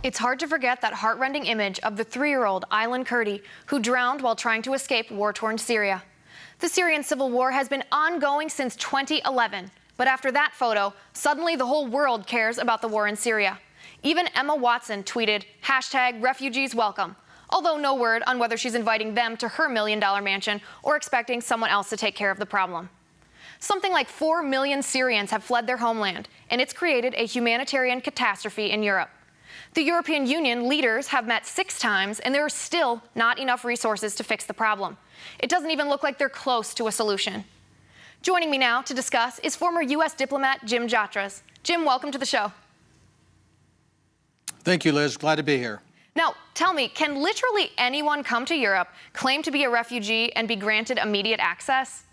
It's hard to forget that heartrending image of the 3-year-old Aylan Kurdi, who drowned while trying to escape war-torn Syria. The Syrian civil war has been ongoing since 2011, but after that photo, suddenly the whole world cares about the war in Syria. Even Emma Watson tweeted, #refugees-welcome, although no word on whether she's inviting them to her $1 million mansion or expecting someone else to take care of the problem. Something like 4 million Syrians have fled their homeland, and it's created a humanitarian catastrophe in Europe. The European Union leaders have met 6 times, and there are still not enough resources to fix the problem. It doesn't even look like they're close to a solution. Joining me now to discuss is former U.S. diplomat Jim Jatras. Jim, welcome to the show. Thank you, Liz. Glad to be here. Now, tell me, can literally anyone come to Europe, claim to be a refugee, and be granted immediate access?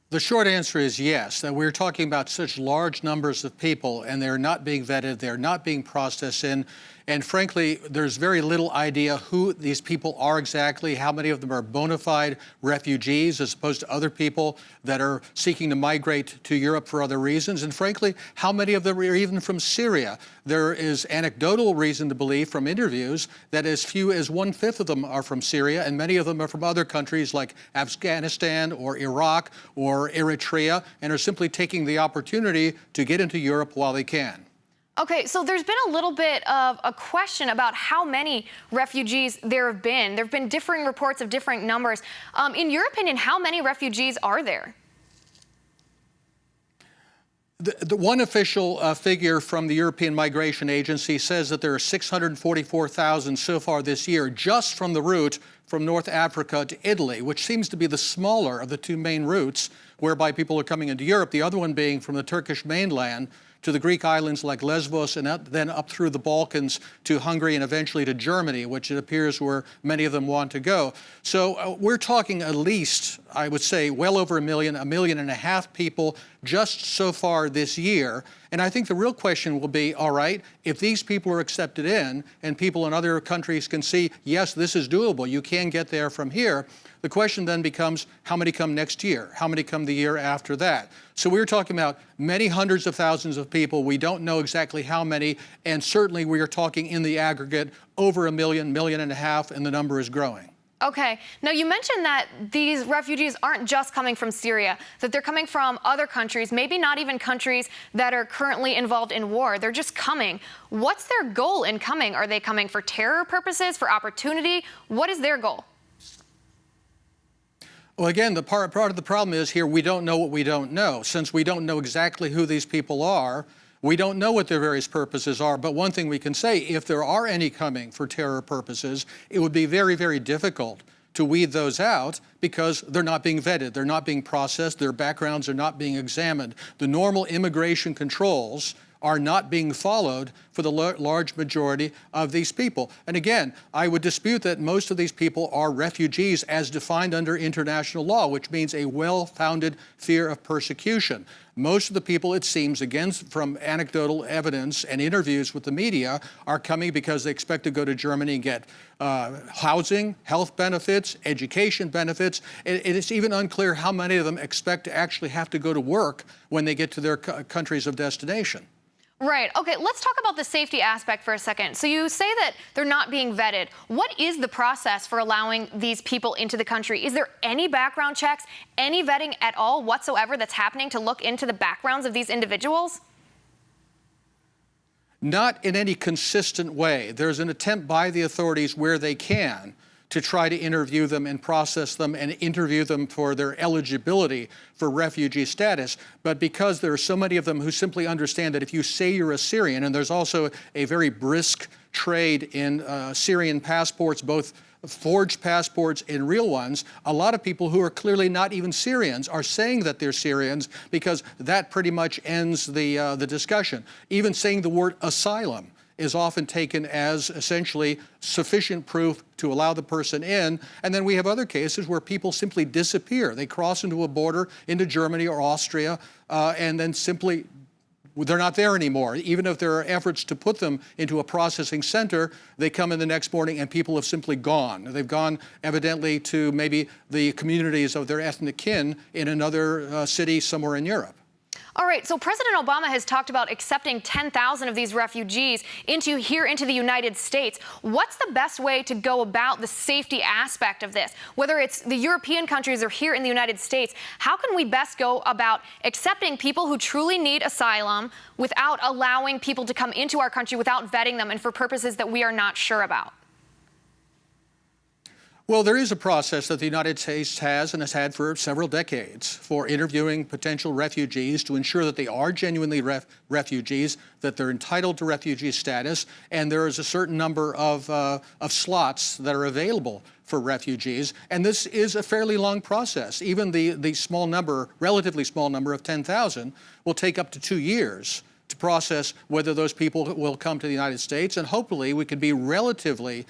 The short answer is yes, that we're talking about such large numbers of people, and they're not being vetted, they're not being processed in, and frankly, there's very little idea who these people are exactly, how many of them are bona fide refugees as opposed to other people that are seeking to migrate to Europe for other reasons, and frankly, how many of them are even from Syria. There is anecdotal reason to believe from interviews that as few as 1/5 of them are from Syria, and many of them are from other countries like Afghanistan or Iraq or Eritrea, and are simply taking the opportunity to get into Europe while they can. Okay, so there's been a little bit of a question about how many refugees there have been. There have been differing reports of different numbers. In your opinion, how many refugees are there? The one official figure from the European Migration Agency says that there are 644,000 so far this year, just from the route from North Africa to Italy, which seems to be the smaller of the 2 main routes whereby people are coming into Europe, the other one being from the Turkish mainland to the Greek islands like Lesbos, and then up through the Balkans to Hungary and eventually to Germany, which it appears where many of them want to go. So we're talking at least, I would say, well over 1 million, 1.5 million people just so far this year. And I think the real question will be, all right, if these people are accepted in and people in other countries can see, yes, this is doable, you can get there from here, the question then becomes, how many come next year? How many come the year after that? So we're talking about many hundreds of thousands of people. We don't know exactly how many, and certainly we are talking in the aggregate over 1 million, 1.5 million, and the number is growing. Okay. Now, you mentioned that these refugees aren't just coming from Syria, that they're coming from other countries, maybe not even countries that are currently involved in war. They're just coming. What's their goal in coming? Are they coming for terror purposes, for opportunity? What is their goal? Well, again, the part of the problem is here we don't know what we don't know. Since we don't know exactly who these people are, we don't know what their various purposes are. But one thing we can say, if there are any coming for terror purposes, it would be very, very difficult to weed those out because they're not being vetted, they're not being processed, their backgrounds are not being examined. The normal immigration controls are not being followed for the large majority of these people. And again, I would dispute that most of these people are refugees as defined under international law, which means a well-founded fear of persecution. Most of the people, it seems, again, from anecdotal evidence and interviews with the media, are coming because they expect to go to Germany and get housing, health benefits, education benefits. It is even unclear how many of them expect to actually have to go to work when they get to their countries of destination. Right. Okay, let's talk about the safety aspect for a second. So you say that they're not being vetted. What is the process for allowing these people into the country? Is there any background checks, any vetting at all whatsoever that's happening to look into the backgrounds of these individuals? Not in any consistent way. There's an attempt by the authorities where they can to try to interview them and process them and interview them for their eligibility for refugee status. But because there are so many of them who simply understand that if you say you're a Syrian, and there's also a very brisk trade in Syrian passports, both forged passports and real ones, a lot of people who are clearly not even Syrians are saying that they're Syrians because that pretty much ends the discussion. Even saying the word asylum is often taken as essentially sufficient proof to allow the person in. And then we have other cases where people simply disappear. They cross into a border into Germany or Austria and then simply they're not there anymore. Even if there are efforts to put them into a processing center, they come in the next morning and people have simply gone. They've gone evidently to maybe the communities of their ethnic kin in another city somewhere in Europe. All right, so President Obama has talked about accepting 10,000 of these refugees into the United States. What's the best way to go about the safety aspect of this? Whether it's the European countries or here in the United States, how can we best go about accepting people who truly need asylum without allowing people to come into our country without vetting them and for purposes that we are not sure about? Well, there is a process that the United States has and has had for several decades for interviewing potential refugees to ensure that they are genuinely refugees, that they're entitled to refugee status, and there is a certain number of slots that are available for refugees. And this is a fairly long process. Even the small number, relatively small number of 10,000 will take up to 2 years to process whether those people will come to the United States, and hopefully we can be relatively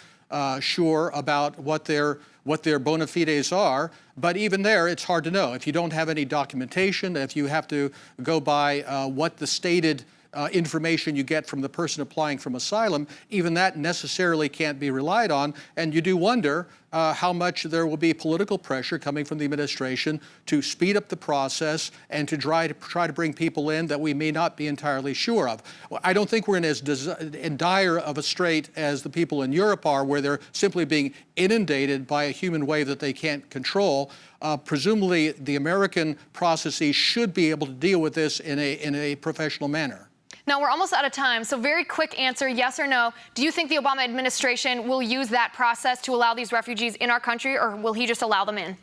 sure about what their bona fides are. But even there, it's hard to know. If you don't have any documentation, if you have to go by what the stated information you get from the person applying for asylum, even that necessarily can't be relied on. And you do wonder how much there will be political pressure coming from the administration to speed up the process and to try to bring people in that we may not be entirely sure of. Well, I don't think we're in as dire of a strait as the people in Europe are, where they're simply being inundated by a human wave that they can't control. Presumably, the American processes should be able to deal with this in a professional manner. Now, we're almost out of time, so very quick answer, yes or no. Do you think the Obama administration will use that process to allow these refugees in our country, or will he just allow them in?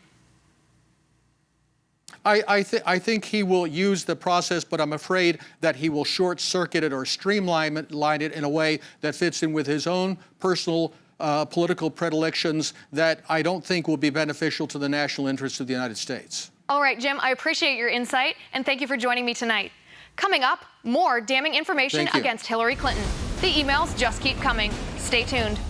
I think he will use the process, but I'm afraid that he will short-circuit it or streamline it in a way that fits in with his own personal political predilections that I don't think will be beneficial to the national interests of the United States. All right, Jim, I appreciate your insight, and thank you for joining me tonight. Coming up, more damning information against Hillary Clinton. The emails just keep coming. Stay tuned.